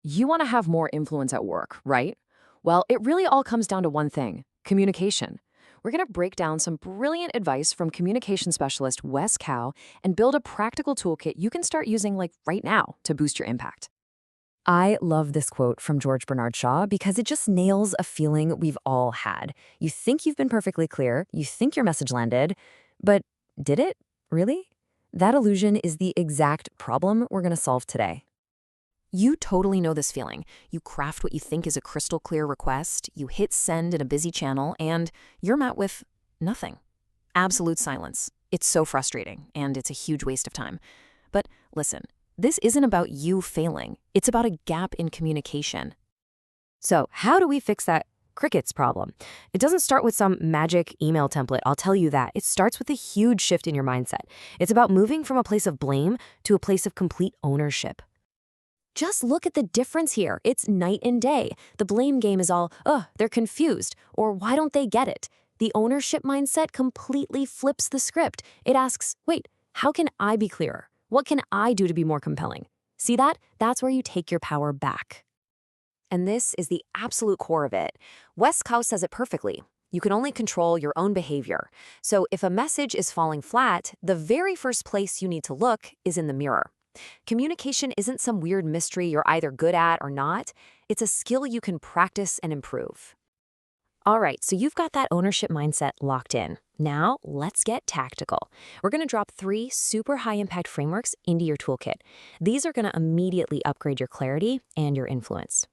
You want to have more influence at work, right? Well, it really all comes down to one thing: communication. We're going to break down some brilliant advice from communication specialist Wes Kao and build a practical toolkit you can start using like right now to boost your impact. I love this quote from George Bernard Shaw because it just nails a feeling we've all had. You think you've been perfectly clear, you think your message landed, but did it? Really? That illusion is the exact problem we're going to solve today. You totally know this feeling. You craft what you think is a crystal clear request, you hit send in a busy channel, and you're met with nothing. Absolute silence. It's so frustrating, and it's a huge waste of time. But listen, this isn't about you failing. It's about a gap in communication. So how do we fix that crickets problem? It doesn't start with some magic email template, I'll tell you that. It starts with a huge shift in your mindset. It's about moving from a place of blame to a place of complete ownership. Just look at the difference here. It's night and day. The blame game is all, they're confused, or why don't they get it? The ownership mindset completely flips the script. It asks, wait, how can I be clearer? What can I do to be more compelling? See that? That's where you take your power back. And this is the absolute core of it. Wes Kao says it perfectly. You can only control your own behavior. So if a message is falling flat, the very first place you need to look is in the mirror. Communication isn't some weird mystery you're either good at or not. It's a skill you can practice and improve. All right, so you've got that ownership mindset locked in. Now, let's get tactical. We're going to drop 3 super high-impact frameworks into your toolkit. These are going to immediately upgrade your clarity and your influence.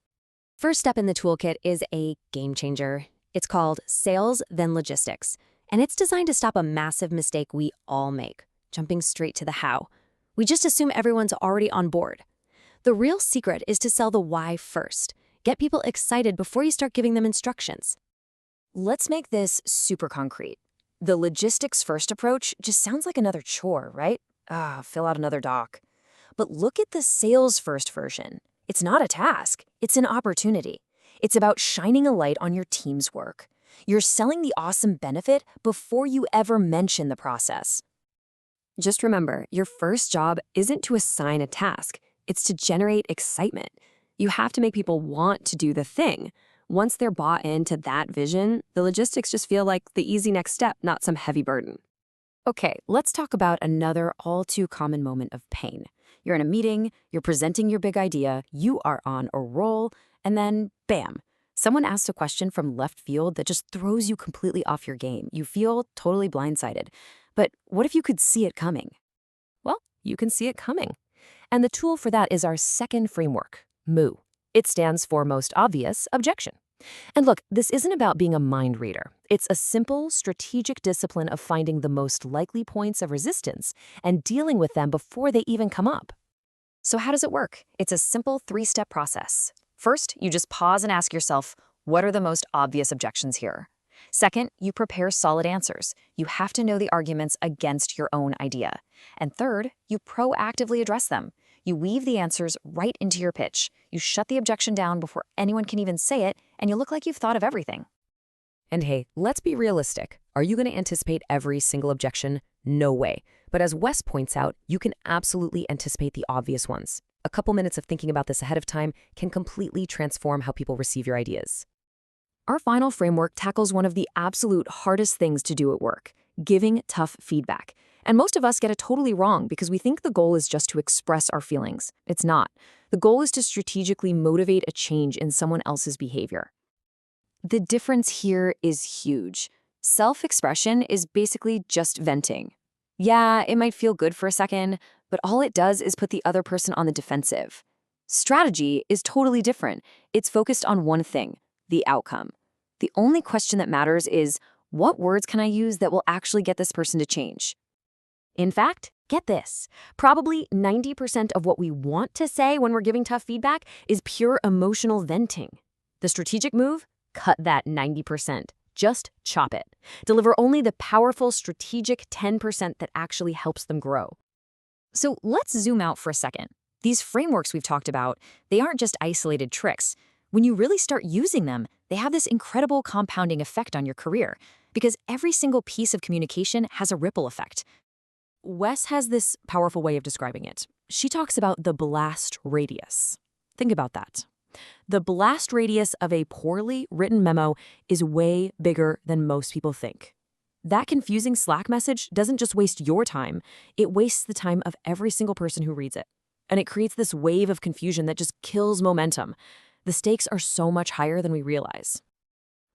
First step in the toolkit is a game changer. It's called Sales Then Logistics, and it's designed to stop a massive mistake we all make, jumping straight to the how. We just assume everyone's already on board. The real secret is to sell the why first. Get people excited before you start giving them instructions. Let's make this super concrete. The logistics first approach just sounds like another chore, right? Fill out another doc. But look at the sales first version. It's not a task, it's an opportunity. It's about shining a light on your team's work. You're selling the awesome benefit before you ever mention the process. Just remember, your first job isn't to assign a task, it's to generate excitement. You have to make people want to do the thing. Once they're bought into that vision, the logistics just feel like the easy next step, not some heavy burden. Okay, let's talk about another all too common moment of pain. You're in a meeting, you're presenting your big idea, you are on a roll, and then bam, someone asks a question from left field that just throws you completely off your game. You feel totally blindsided. But what if you could see it coming? Well, you can see it coming. And the tool for that is our second framework, MOO. It stands for Most Obvious Objection. And look, this isn't about being a mind reader. It's a simple, strategic discipline of finding the most likely points of resistance and dealing with them before they even come up. So how does it work? It's a simple 3-step process. First, you just pause and ask yourself, what are the most obvious objections here? Second, you prepare solid answers. You have to know the arguments against your own idea. And third, you proactively address them. You weave the answers right into your pitch. You shut the objection down before anyone can even say it, and you look like you've thought of everything. And hey, let's be realistic. Are you going to anticipate every single objection? No way. But as Wes points out, you can absolutely anticipate the obvious ones. A couple minutes of thinking about this ahead of time can completely transform how people receive your ideas. Our final framework tackles one of the absolute hardest things to do at work: giving tough feedback. And most of us get it totally wrong because we think the goal is just to express our feelings. It's not. The goal is to strategically motivate a change in someone else's behavior. The difference here is huge. Self-expression is basically just venting. Yeah, it might feel good for a second, but all it does is put the other person on the defensive. Strategy is totally different. It's focused on one thing: the outcome. The only question that matters is, what words can I use that will actually get this person to change? In fact, get this. Probably 90% of what we want to say when we're giving tough feedback is pure emotional venting. The strategic move? Cut that 90%. Just chop it. Deliver only the powerful strategic 10% that actually helps them grow. So let's zoom out for a second. These frameworks we've talked about, they aren't just isolated tricks. When you really start using them, they have this incredible compounding effect on your career, because every single piece of communication has a ripple effect. Wes has this powerful way of describing it. She talks about the blast radius. Think about that. The blast radius of a poorly written memo is way bigger than most people think. That confusing Slack message doesn't just waste your time, it wastes the time of every single person who reads it. And it creates this wave of confusion that just kills momentum. The stakes are so much higher than we realize.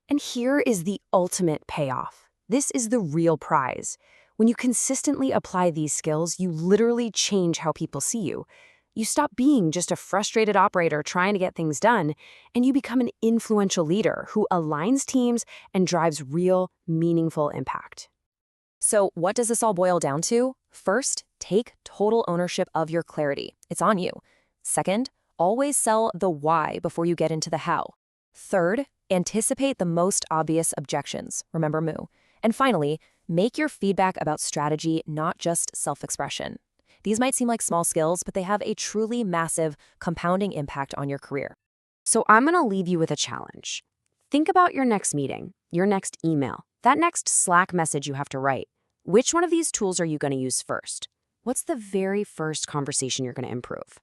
And here is the ultimate payoff. This is the real prize. When you consistently apply these skills, you literally change how people see you. You stop being just a frustrated operator trying to get things done, and you become an influential leader who aligns teams and drives real, meaningful impact. So what does this all boil down to? First, take total ownership of your clarity. It's on you. Second, always sell the why before you get into the how. Third, anticipate the most obvious objections. Remember Moo. And finally, make your feedback about strategy, not just self-expression. These might seem like small skills, but they have a truly massive compounding impact on your career. So I'm going to leave you with a challenge. Think about your next meeting, your next email, that next Slack message you have to write. Which one of these tools are you going to use first? What's the very first conversation you're going to improve?